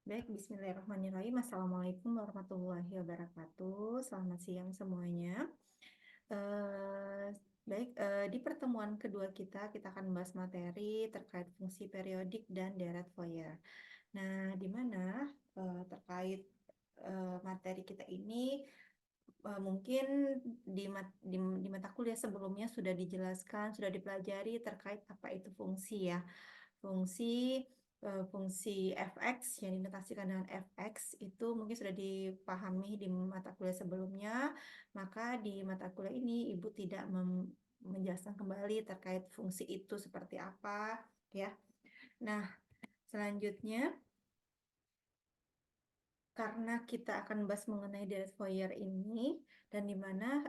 Baik, bismillahirrahmanirrahim. Assalamualaikum warahmatullahi wabarakatuh. Selamat siang semuanya. Eh, di pertemuan kedua kita akan membahas materi terkait fungsi periodik dan deret Fourier. Nah, di mana terkait materi kita ini mungkin di mata kuliah sebelumnya sudah dijelaskan, sudah dipelajari terkait apa itu fungsi ya. Fungsi fungsi fx yang dinotasikan dengan fx itu mungkin sudah dipahami di mata kuliah sebelumnya, maka di mata kuliah ini Ibu tidak menjelaskan kembali terkait fungsi itu seperti apa ya. Nah, selanjutnya karena kita akan bahas mengenai deret Fourier ini dan di mana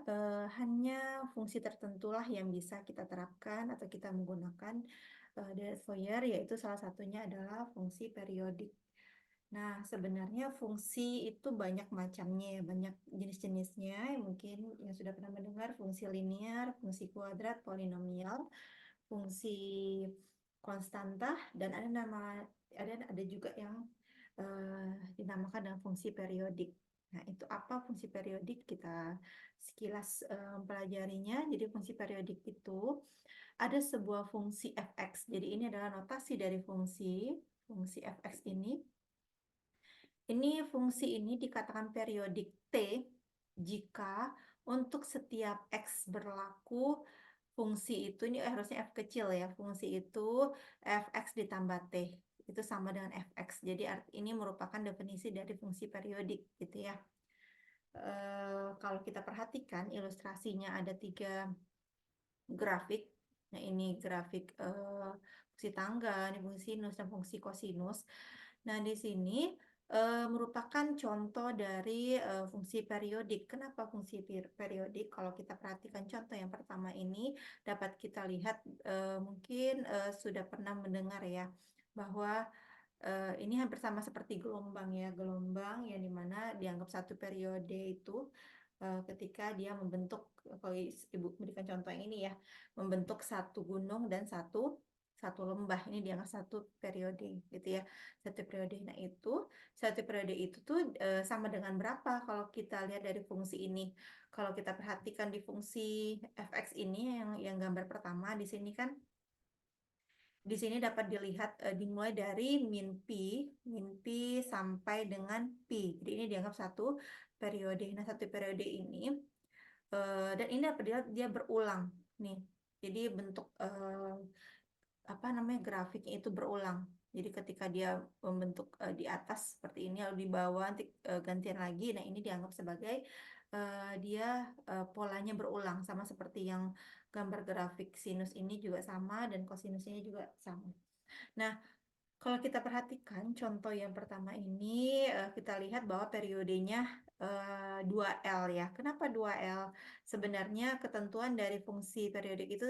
hanya fungsi tertentulah yang bisa kita terapkan atau kita menggunakan deret Fourier, yaitu salah satunya adalah fungsi periodik. Nah, sebenarnya fungsi itu banyak macamnya ya, banyak jenis-jenisnya. Mungkin yang sudah pernah mendengar fungsi linear, fungsi kuadrat, polinomial, fungsi konstanta, dan ada juga yang dinamakan dengan fungsi periodik. Nah, itu apa fungsi periodik? Kita sekilas mempelajarinya. Jadi fungsi periodik itu ada sebuah fungsi fx. Jadi ini adalah notasi dari fungsi fx ini. Fungsi ini dikatakan periodik T jika untuk setiap X berlaku fungsi itu, ini harusnya F kecil ya, fungsi itu Fx ditambah T, itu sama dengan Fx. Jadi ini merupakan definisi dari fungsi periodik gitu ya. Kalau kita perhatikan ilustrasinya ada 3 grafik. Nah, ini grafik fungsi tangga, ini fungsi sinus dan fungsi kosinus. Nah, di sini merupakan contoh dari fungsi periodik. Kenapa fungsi periodik? Kalau kita perhatikan contoh yang pertama ini, dapat kita lihat mungkin sudah pernah mendengar ya, bahwa ini hampir sama seperti gelombang ya, gelombang yang dimana dianggap satu periode itu ketika dia membentuk, kalau Ibu berikan contoh yang ini ya, membentuk satu gunung dan satu satu lembah, ini dianggap satu periode gitu ya, satu periode. Nah, satu periode itu tuh sama dengan berapa kalau kita lihat dari fungsi ini. Kalau kita perhatikan di fungsi fx ini yang gambar pertama di sini kan, di sini dapat dilihat dimulai dari min pi sampai dengan pi. Jadi ini dianggap satu periode. Nah, satu periode ini dan ini dapat dilihat dia berulang nih. Jadi bentuk apa namanya, grafiknya itu berulang. Jadi ketika dia membentuk di atas seperti ini, lalu di bawah nanti gantian lagi. Nah, ini dianggap sebagai dia polanya berulang, sama seperti yang gambar grafik sinus ini juga sama, dan kosinusnya juga sama. Nah, kalau kita perhatikan contoh yang pertama ini, kita lihat bahwa periodenya 2L ya. Kenapa 2L? Sebenarnya ketentuan dari fungsi periodik itu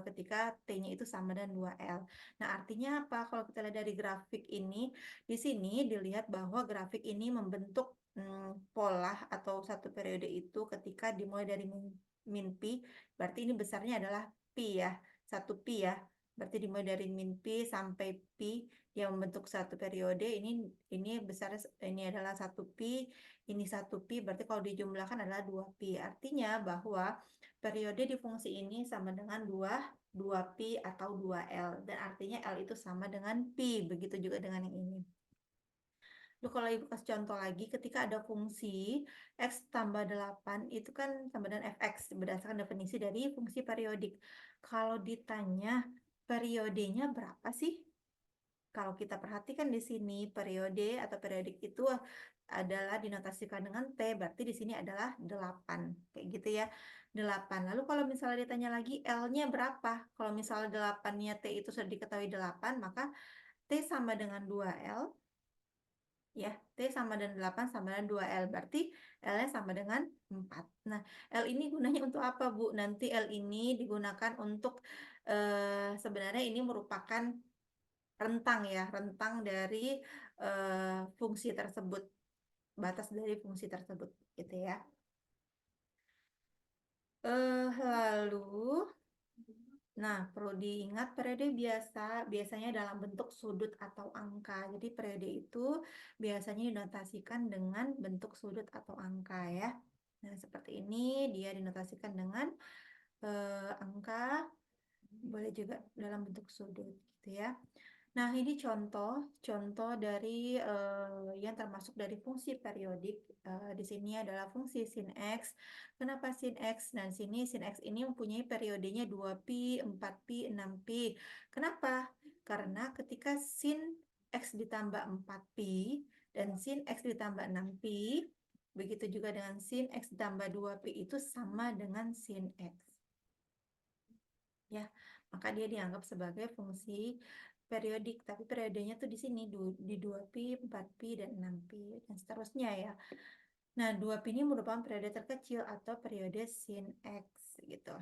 ketika T-nya itu sama dengan 2L. Nah, artinya apa? Kalau kita lihat dari grafik ini, di sini dilihat bahwa grafik ini membentuk pola atau satu periode itu ketika dimulai dari min pi, berarti ini besarnya adalah pi ya, satu pi ya. Berarti dimulai dari min pi sampai pi yang membentuk satu periode, ini besar, ini adalah satu pi, ini satu pi, berarti kalau dijumlahkan adalah 2 pi. Artinya bahwa periode di fungsi ini sama dengan 2 pi atau 2L, dan artinya L itu sama dengan pi. Begitu juga dengan yang ini. Lalu kalau Ibu kasih contoh lagi, ketika ada fungsi X tambah 8, itu kan sama dengan Fx berdasarkan definisi dari fungsi periodik. Kalau ditanya periodenya berapa sih? Kalau kita perhatikan di sini periode atau periodik itu adalah dinotasikan dengan T, berarti di sini adalah 8. Kayak gitu ya. 8. Lalu kalau misalnya ditanya lagi L-nya berapa? Kalau misalnya 8-nya T itu sudah diketahui 8, maka T sama dengan 2L ya. T sama dengan 8 sama dengan 2L. Berarti L-nya sama dengan 4. Nah, L ini gunanya untuk apa, Bu? Nanti L ini digunakan untuk sebenarnya ini merupakan rentang ya, rentang dari fungsi tersebut, batas dari fungsi tersebut gitu ya. Lalu Nah, perlu diingat periode biasanya dalam bentuk sudut atau angka. Jadi periode itu biasanya dinotasikan dengan bentuk sudut atau angka ya. Nah, seperti ini dia dinotasikan dengan angka, boleh juga dalam bentuk sudut gitu ya. Nah, ini contoh dari yang termasuk dari fungsi periodik. Di sini adalah fungsi sin X. Kenapa sin X? Nah, di sini sin X ini mempunyai periodenya 2pi, 4pi, 6pi. Kenapa? Karena ketika sin X ditambah 4pi dan sin X ditambah 6pi, begitu juga dengan sin X ditambah 2pi itu sama dengan sin X. Ya, maka dia dianggap sebagai fungsi periodik, tapi periodenya tuh di sini di 2pi, 4pi, dan 6pi, dan seterusnya ya. Nah, 2pi ini merupakan periode terkecil atau periode sin X gitu.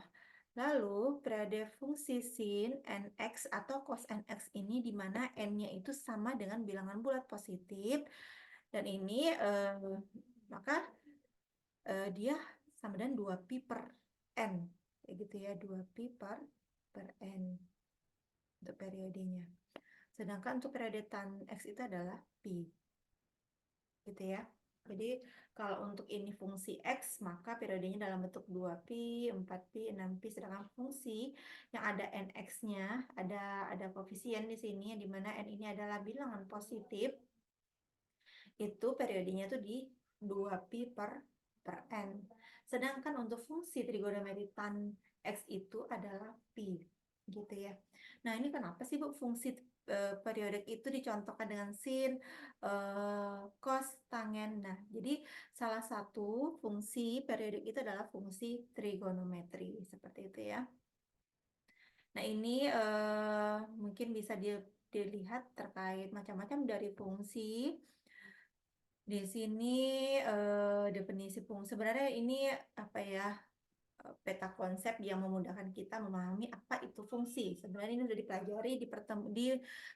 Lalu, periode fungsi sin nx atau cos nx ini di mana n-nya itu sama dengan bilangan bulat positif, dan ini maka dia sama dengan 2pi per n, kayak gitu ya, 2pi per n untuk periodenya. Sedangkan untuk periode tan X itu adalah pi. Gitu ya. Jadi kalau untuk ini fungsi X, maka periodenya dalam bentuk 2pi, 4pi, 6pi. Sedangkan fungsi yang ada nx-nya, ada koefisien di sini, di mana n ini adalah bilangan positif, itu periodenya tuh di 2pi per n. Sedangkan untuk fungsi trigonometri tan X itu adalah pi, gitu ya. Nah, ini kenapa sih Bu fungsi periodik itu dicontohkan dengan sin, cos, tangen. Nah, jadi salah satu fungsi periodik itu adalah fungsi trigonometri, seperti itu ya. Nah, ini mungkin bisa dilihat terkait macam-macam dari fungsi. Di sini definisi fungsi. Sebenarnya ini apa ya, peta konsep yang memudahkan kita memahami apa itu fungsi. Sebenarnya ini sudah dipelajari di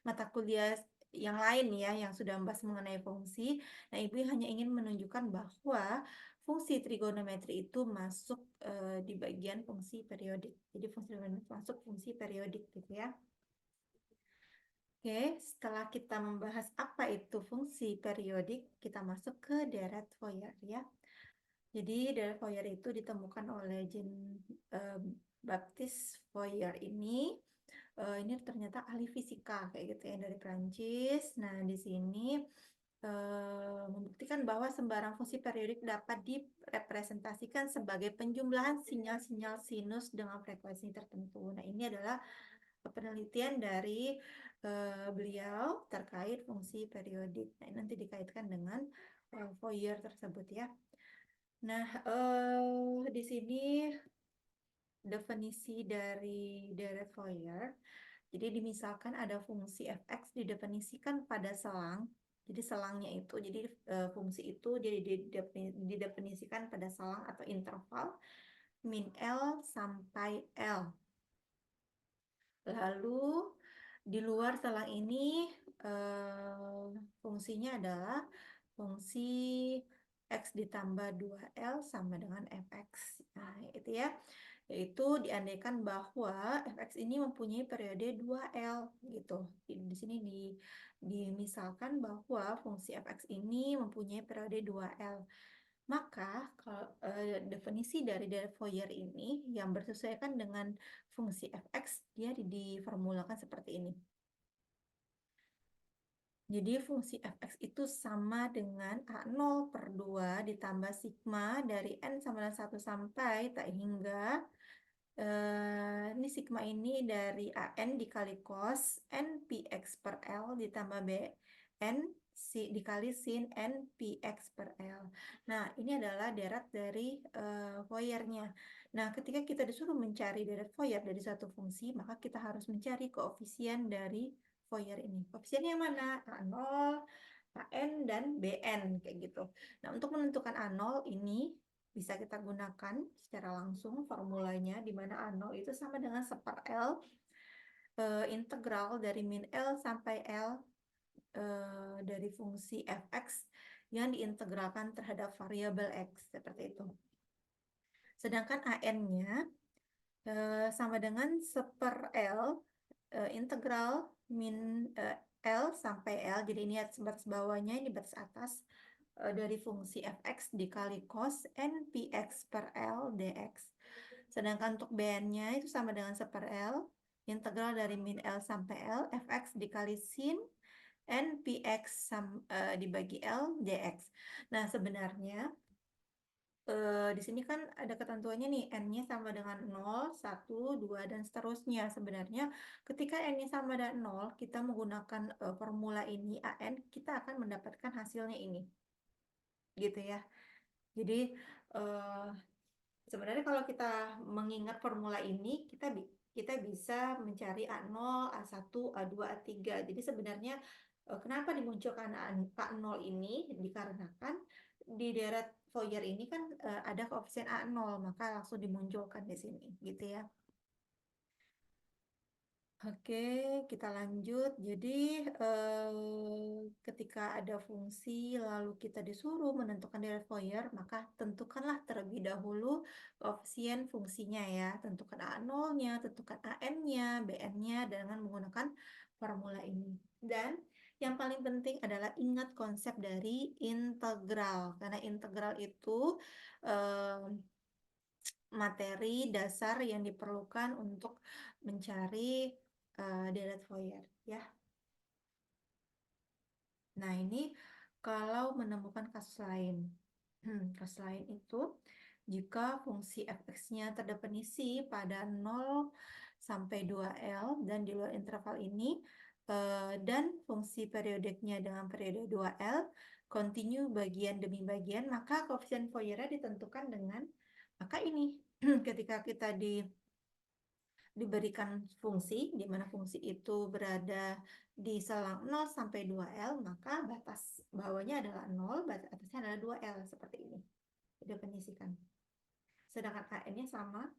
mata kuliah yang lain ya, yang sudah membahas mengenai fungsi. Nah, Ibu hanya ingin menunjukkan bahwa fungsi trigonometri itu masuk di bagian fungsi periodik. Jadi fungsi trigonometri masuk fungsi periodik gitu ya. Oke, setelah kita membahas apa itu fungsi periodik, kita masuk ke deret Fourier ya. Jadi deret Fourier itu ditemukan oleh Jean Baptiste Fourier ini. Ini ternyata ahli fisika kayak gitu ya dari Prancis. Nah, di sini membuktikan bahwa sembarang fungsi periodik dapat direpresentasikan sebagai penjumlahan sinyal-sinyal sinus dengan frekuensi tertentu. Nah, ini adalah penelitian dari beliau terkait fungsi periodik. Nah, nanti dikaitkan dengan Fourier tersebut ya. Nah, di sini definisi dari deret Fourier. Jadi misalkan ada fungsi fx didefinisikan pada selang. Jadi selangnya itu, jadi fungsi itu didefinisikan pada selang atau interval min L sampai L. Lalu di luar selang ini fungsinya adalah fungsi X ditambah 2L sama dengan fx. Nah, itu ya. Yaitu diandaikan bahwa fx ini mempunyai periode 2L gitu. Di sini dimisalkan bahwa fungsi fx ini mempunyai periode 2L. Maka definisi dari deret Fourier ini yang bersesuaian dengan fungsi fx, dia diformulakan seperti ini. Jadi fungsi fx itu sama dengan A0 per 2 ditambah sigma dari n sama dengan 1 sampai tak hingga ini sigma ini dari AN dikali cos n px per L ditambah BN dikali sin n px per L. Nah, ini adalah deret dari Fourier-nya. Nah, ketika kita disuruh mencari deret Fourier dari satu fungsi, maka kita harus mencari koefisien dari Fourier ini. Koefisiennya yang mana? A0, AN, dan BN, kayak gitu. Nah, untuk menentukan A0 ini bisa kita gunakan secara langsung formulanya, di mana A0 itu sama dengan 1/L integral dari min L sampai L dari fungsi fx yang diintegralkan terhadap variabel x, seperti itu. Sedangkan AN-nya sama dengan 1/L integral min L sampai L. Jadi ini batas bawahnya, ini batas atas dari fungsi fx dikali cos npx per L dx. Sedangkan untuk bn-nya itu sama dengan 1/L integral dari min L sampai L fx dikali sin npx dibagi L dx. Nah, sebenarnya di sini kan ada ketentuannya nih, n-nya sama dengan 0, 1, 2, dan seterusnya. Sebenarnya ketika n-nya sama dengan 0, kita menggunakan formula ini, an, kita akan mendapatkan hasilnya ini. Gitu ya. Jadi, eh, sebenarnya kalau kita mengingat formula ini, kita bisa mencari A0, A1, A2, A3. Jadi sebenarnya kenapa dimunculkan A0 ini? Dikarenakan di deret Fourier ini kan ada koefisien A0, maka langsung dimunculkan di sini, gitu ya. Oke, kita lanjut. Jadi, ketika ada fungsi lalu kita disuruh menentukan deret Fourier, maka tentukanlah terlebih dahulu koefisien fungsinya ya. Tentukan A0-nya, tentukan AN-nya, BN-nya dengan menggunakan formula ini. Dan yang paling penting adalah ingat konsep dari integral. Karena integral itu eh, materi dasar yang diperlukan untuk mencari deret Fourier ya. Nah, ini kalau menemukan kasus lain. Kasus lain itu jika fungsi fx-nya terdefinisi pada 0 sampai 2L dan di luar interval ini dan fungsi periodiknya dengan periode 2L continue bagian demi bagian, maka koefisien Fourier ditentukan dengan maka ini ketika kita diberikan fungsi, di mana fungsi itu berada di selang 0 sampai 2L, maka batas bawahnya adalah 0, batas atasnya adalah 2L, seperti ini. Definisikan. Sedangkan AN-nya sama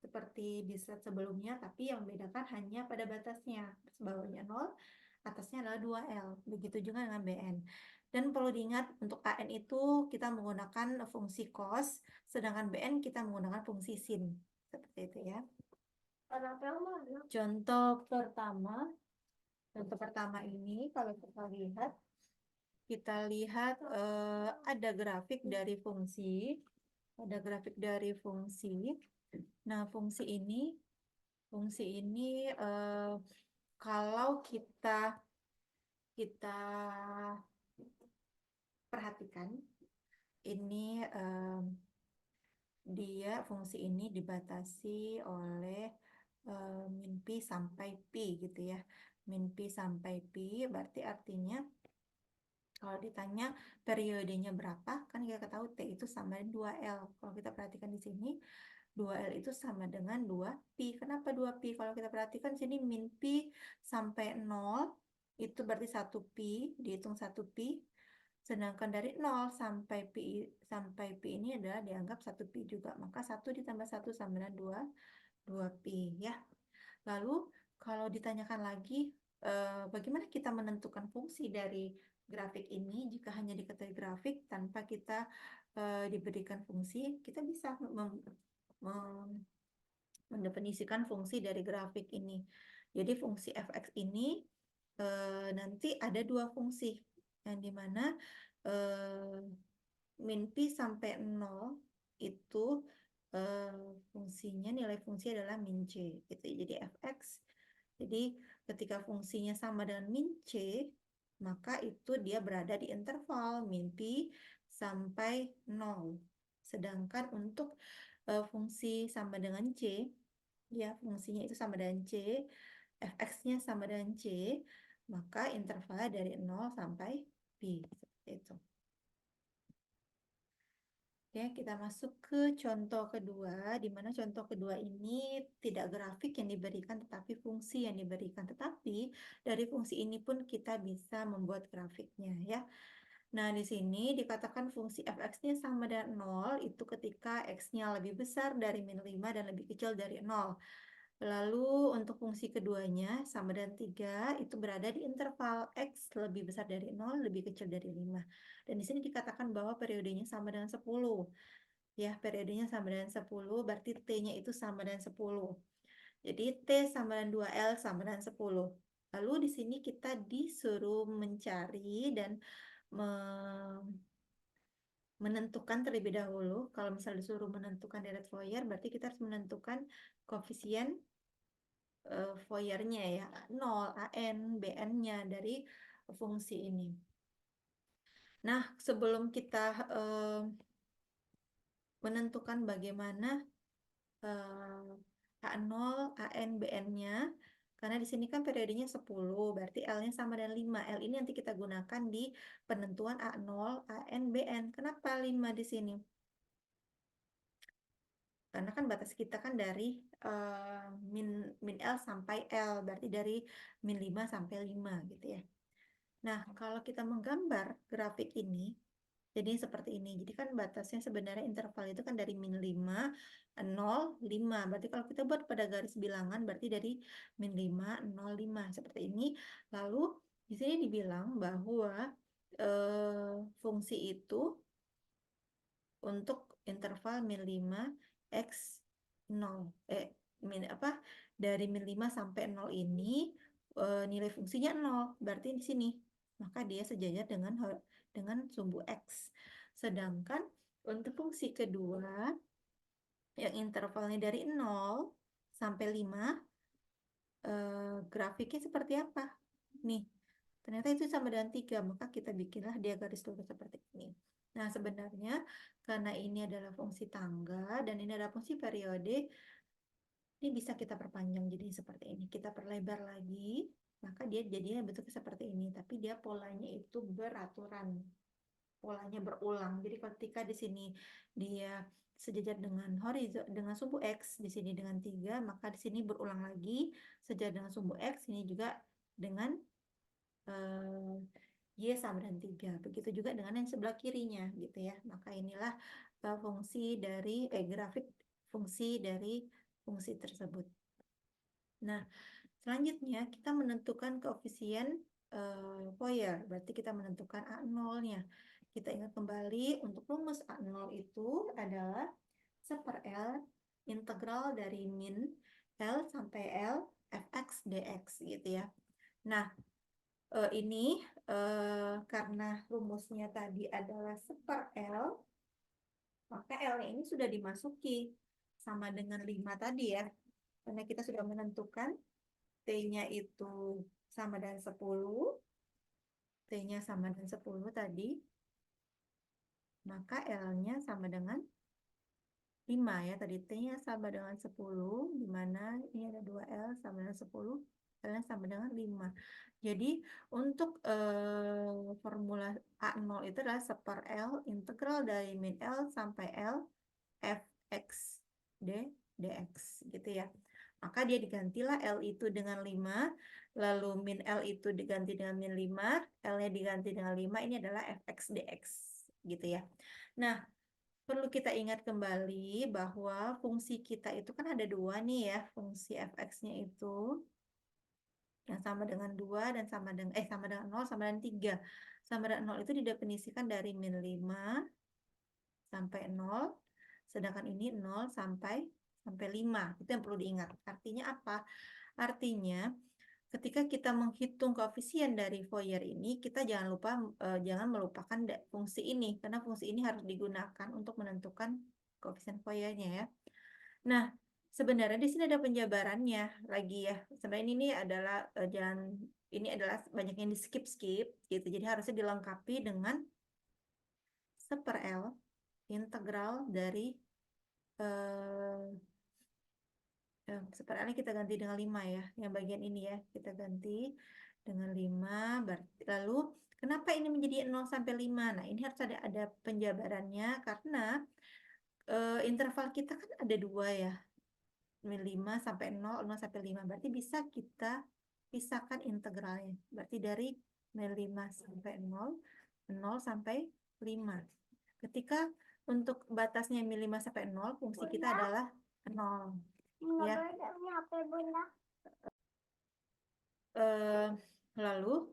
seperti di slide sebelumnya, tapi yang membedakan hanya pada batasnya. Batas bawahnya 0, atasnya adalah 2L. Begitu juga dengan BN. Dan perlu diingat untuk AN itu kita menggunakan fungsi cos, sedangkan BN kita menggunakan fungsi sin. Seperti itu ya. Contoh pertama, contoh pertama ini kalau kita lihat ada grafik dari fungsi, ada grafik dari fungsi. Nah, fungsi ini kalau kita kita perhatikan, ini dia fungsi ini dibatasi oleh min pi sampai pi gitu ya. Min pi sampai pi berarti artinya kalau ditanya periodenya berapa, kan kita tahu T itu sama dengan 2L. Kalau kita perhatikan di sini, 2L itu sama dengan 2pi. Kenapa 2pi? Kalau kita perhatikan di sini min pi sampai 0, itu berarti 1pi, dihitung 1pi. Sedangkan dari 0 sampai pi ini adalah dianggap 1pi juga. Maka 1 ditambah 1 sama dengan 2pi ya. Lalu kalau ditanyakan lagi, bagaimana kita menentukan fungsi dari grafik ini? Jika hanya diketahui grafik tanpa kita diberikan fungsi, kita bisa mendefinisikan fungsi dari grafik ini. Jadi fungsi fx ini nanti ada dua fungsi, yang dimana min pi sampai 0 itu fungsinya, nilai fungsi adalah min c gitu. Jadi fx, jadi ketika fungsinya sama dengan min c, maka itu dia berada di interval min pi sampai 0. Sedangkan untuk fungsi sama dengan c, ya fungsinya itu sama dengan c, fx-nya sama dengan c, maka intervalnya dari 0 sampai pi, seperti itu. Oke, kita masuk ke contoh kedua, di mana contoh kedua ini tidak grafik yang diberikan, tetapi fungsi yang diberikan. Tetapi dari fungsi ini pun kita bisa membuat grafiknya ya. Nah, di sini dikatakan fungsi fx-nya sama dengan 0, itu ketika x-nya lebih besar dari min 5 dan lebih kecil dari 0. Lalu untuk fungsi keduanya sama dengan 3, itu berada di interval x lebih besar dari 0, lebih kecil dari 5. Dan di sini dikatakan bahwa periodenya sama dengan 10. ya, periodenya sama dengan 10, berarti T-nya itu sama dengan 10. Jadi T sama dengan 2L sama dengan 10. Lalu di sini kita disuruh mencari dan menentukan terlebih dahulu. Kalau misalnya disuruh menentukan deret Fourier, berarti kita harus menentukan koefisien Fourier-nya ya, 0, AN, BN-nya dari fungsi ini. Nah, sebelum kita menentukan bagaimana A0, AN, BN-nya, karena di sini kan periodenya 10, berarti L-nya sama dengan 5. L ini nanti kita gunakan di penentuan A0, AN, BN. Kenapa 5 di sini? Karena kan batas kita kan dari min L sampai L, berarti dari min 5 sampai 5 gitu ya. Nah, kalau kita menggambar grafik ini, jadi seperti ini. Jadi kan batasnya sebenarnya interval itu kan dari min 5, 0, 5. Berarti kalau kita buat pada garis bilangan, berarti dari min 5, 0, 5. Seperti ini. Lalu di sini dibilang bahwa fungsi itu untuk interval min 5 x 0 min apa dari min 5 sampai 0 ini nilai fungsinya 0, berarti di sini maka dia sejajar dengan sumbu x. Sedangkan untuk fungsi kedua yang intervalnya dari 0 sampai 5 grafiknya seperti apa? Nih, ternyata itu sama dengan 3, maka kita bikinlah dia garis lurus seperti ini. Nah, sebenarnya karena ini adalah fungsi tangga dan ini adalah fungsi periode, ini bisa kita perpanjang jadi seperti ini. Kita perlebar lagi, maka dia jadinya bentuknya seperti ini. Tapi dia polanya itu beraturan, polanya berulang. Jadi ketika di sini dia sejajar dengan horizon dengan sumbu x, di sini dengan 3, maka di sini berulang lagi sejajar dengan sumbu x, ini juga dengan Y sama dengan 3. Begitu juga dengan yang sebelah kirinya gitu ya. Maka inilah fungsi dari grafik fungsi dari fungsi tersebut. Nah, selanjutnya kita menentukan koefisien Fourier. Berarti kita menentukan A0-nya. Kita ingat kembali untuk rumus A0 itu adalah 1/L integral dari min L sampai L fx dx gitu ya. Nah, ini karena rumusnya tadi adalah 1/L, maka L-nya ini sudah dimasuki sama dengan 5 tadi ya. Karena kita sudah menentukan T-nya itu sama dengan 10, T-nya sama dengan 10 tadi, maka L-nya sama dengan 5 ya. Tadi T-nya sama dengan 10, di mana ini ada 2L sama dengan 10, L-nya sama dengan 5. Jadi untuk formula A0 itu adalah 1/L integral dari min L sampai L fx dx gitu ya. Maka dia digantilah L itu dengan 5, lalu min L itu diganti dengan min 5, L-nya diganti dengan 5, ini adalah fx dx gitu ya. Nah, perlu kita ingat kembali bahwa fungsi kita itu kan ada dua nih ya, fungsi fx-nya itu yang sama dengan 2 dan sama dengan 0 sama dengan 3. Sama dengan 0 itu didefinisikan dari min 5 sampai 0, sedangkan ini 0 sampai 5. Itu yang perlu diingat. Artinya apa? Artinya ketika kita menghitung koefisien dari Fourier ini, kita jangan melupakan fungsi ini karena fungsi ini harus digunakan untuk menentukan koefisien Fourier-nya ya. Nah, sebenarnya di sini ada penjabarannya lagi ya. Sebenarnya ini adalah banyak yang di skip-skip gitu. Jadi harusnya dilengkapi dengan 1/L integral dari 1/L kita ganti dengan 5 ya. Yang bagian ini ya, kita ganti dengan 5. Lalu kenapa ini menjadi 0 sampai 5? Nah, ini harus ada penjabarannya karena interval kita kan ada dua ya. Min 5 sampai 0, 0 sampai 5. Berarti bisa kita pisahkan integralnya. Berarti dari min 5 sampai 0, 0 sampai 5. Ketika untuk batasnya min 5 sampai 0, fungsi kita adalah 0. Ya. Lalu,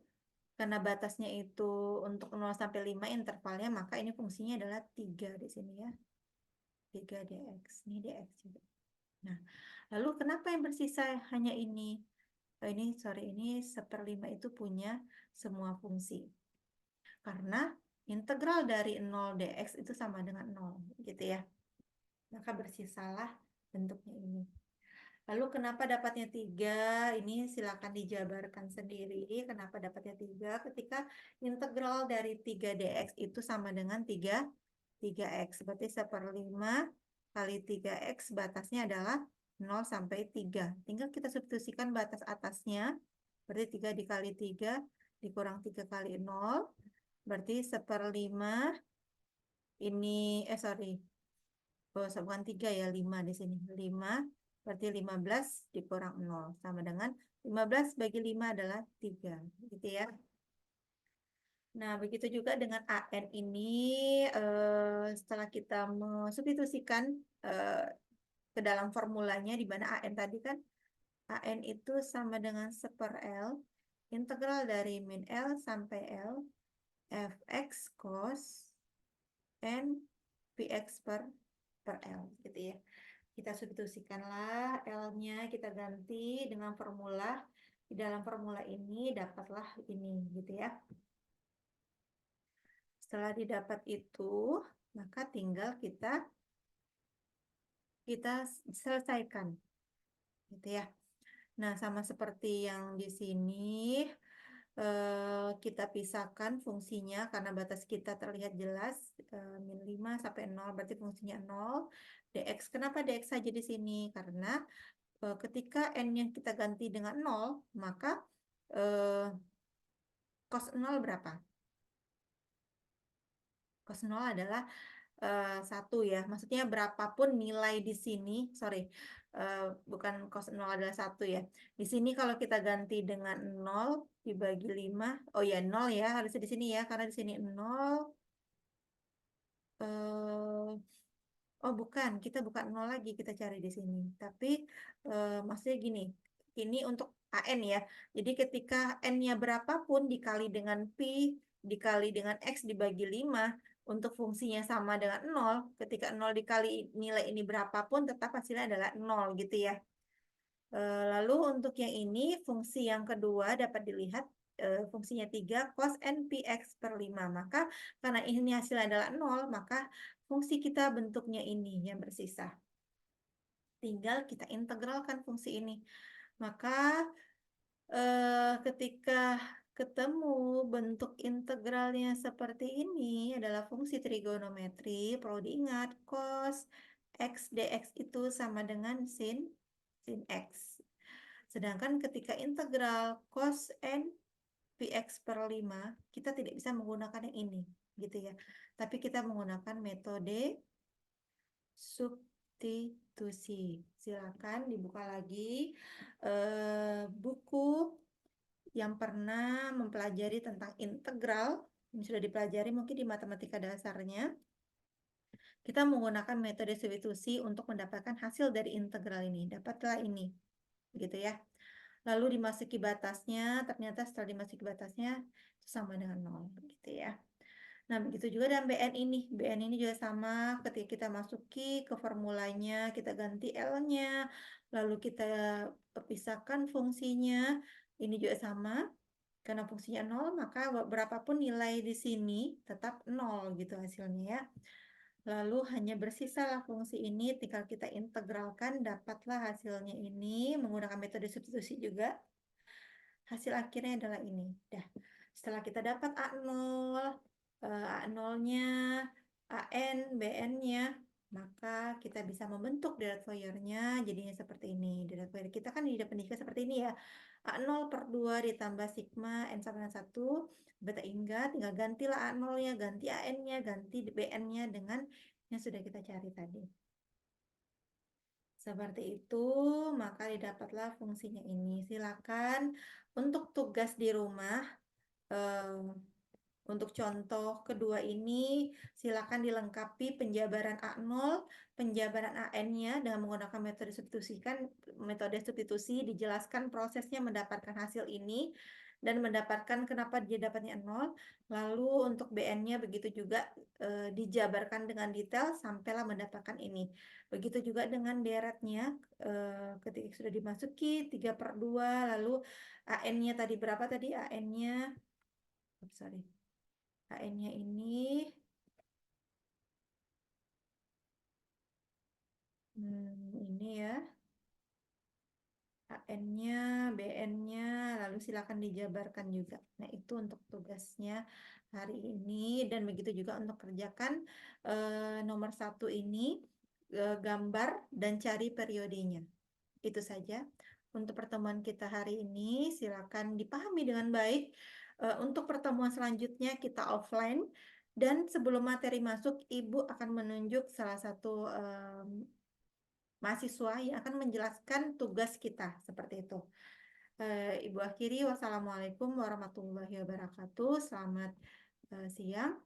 karena batasnya itu untuk 0 sampai 5 intervalnya, maka ini fungsinya adalah 3 di sini ya. 3dx. Ini dx juga. Nah, lalu kenapa yang bersisa hanya ini? Ini 1/5 itu punya semua fungsi. Karena integral dari 0 dx itu sama dengan 0, gitu ya. Maka bersisalah bentuknya ini. Lalu kenapa dapatnya 3? Ini silakan dijabarkan sendiri. Kenapa dapatnya 3? Ketika integral dari 3 dx itu sama dengan 3x. Berarti 1/5 kali 3x batasnya adalah 0 sampai 3. Tinggal kita substitusikan batas atasnya. Berarti 3 dikali 3 dikurang 3 kali 0. Berarti 1/5 ini, bukan 3 ya, 5 di sini. 5, berarti 15 dikurang 0. Sama dengan 15 bagi 5 adalah 3. Gitu ya. Nah, begitu juga dengan AN ini, setelah kita mensubstitusikan ke dalam formulanya, di mana AN tadi kan, AN itu sama dengan 1/L, integral dari min L sampai L, fx cos n px per L, gitu ya. Kita substitusikanlah L-nya, kita ganti dengan formula. Di dalam formula ini dapatlah ini, gitu ya. Setelah didapat itu, maka tinggal kita selesaikan, gitu ya. Nah, sama seperti yang di sini, kita pisahkan fungsinya karena batas kita terlihat jelas, min 5 sampai 0, berarti fungsinya 0. dx, kenapa dx saja di sini? Karena ketika n yang kita ganti dengan 0, maka cos 0 berapa? Cos 0 adalah 1 ya. Maksudnya berapapun nilai di sini, bukan cos 0 adalah 1 ya. Di sini kalau kita ganti dengan 0 dibagi 5, oh ya 0 ya, harusnya di sini ya, karena di sini 0. Oh bukan, kita bukan 0 lagi, kita cari di sini. Tapi maksudnya gini, ini untuk AN ya. Jadi ketika N-nya berapapun dikali dengan Pi, dikali dengan X dibagi 5, untuk fungsinya sama dengan 0, ketika 0 dikali nilai ini berapapun, tetap hasilnya adalah 0 gitu ya. Lalu untuk yang ini, fungsi yang kedua dapat dilihat fungsinya 3 cos n px per 5. Maka karena ini hasilnya adalah 0, maka fungsi kita bentuknya ini yang bersisa. Tinggal kita integralkan fungsi ini. Maka ketika ketemu bentuk integralnya seperti ini adalah fungsi trigonometri, perlu diingat cos x dx itu sama dengan sin x. Sedangkan ketika integral cos n px per 5, kita tidak bisa menggunakan yang ini, gitu ya. Tapi kita menggunakan metode substitusi. Silakan dibuka lagi buku yang pernah mempelajari tentang integral. Ini sudah dipelajari mungkin di matematika dasarnya. Kita menggunakan metode substitusi untuk mendapatkan hasil dari integral ini. Dapatlah ini, gitu ya. Lalu dimasuki batasnya, ternyata setelah dimasuki batasnya itu sama dengan 0, gitu ya. Nah, begitu juga dengan BN ini. BN ini juga sama, ketika kita masuki ke formulanya, kita ganti L-nya, lalu kita pisahkan fungsinya, ini juga sama. Karena fungsinya 0, maka berapapun nilai di sini tetap 0 gitu hasilnya ya. Lalu hanya bersisalah fungsi ini, tinggal kita integralkan, dapatlah hasilnya ini menggunakan metode substitusi juga. Hasil akhirnya adalah ini. Dah. Setelah kita dapat A0, A0-nya, AN, BN-nya, maka kita bisa membentuk deret Fourier-nya jadinya seperti ini. Deret Fourier kita kan di pendidikan seperti ini ya. A0 per 2 ditambah sigma N sama dengan 1, beta ingat, tinggal gantilah A0-nya, ganti AN-nya, ganti BN-nya dengan yang sudah kita cari tadi. Seperti itu, maka didapatlah fungsinya ini. Silakan untuk tugas di rumah, untuk contoh kedua ini, silakan dilengkapi penjabaran A0, penjabaran AN-nya dengan menggunakan metode substitusi, dijelaskan prosesnya mendapatkan hasil ini. dan mendapatkan kenapa dia dapatnya 0, lalu untuk BN-nya begitu juga dijabarkan dengan detail sampailah mendapatkan ini. Begitu juga dengan deretnya, ketika sudah dimasuki 3/2, lalu AN-nya tadi berapa tadi AN-nya? Sorry. AN-nya ini ini ya. AN-nya, BN-nya, lalu silakan dijabarkan juga. Nah, itu untuk tugasnya hari ini dan begitu juga untuk kerjakan nomor 1 ini, gambar dan cari periodenya. Itu saja untuk pertemuan kita hari ini. Silakan dipahami dengan baik. Untuk pertemuan selanjutnya kita offline dan sebelum materi masuk, Ibu akan menunjuk salah satu mahasiswa yang akan menjelaskan tugas kita seperti itu. Ibu akhiri, wassalamualaikum warahmatullahi wabarakatuh. Selamat siang.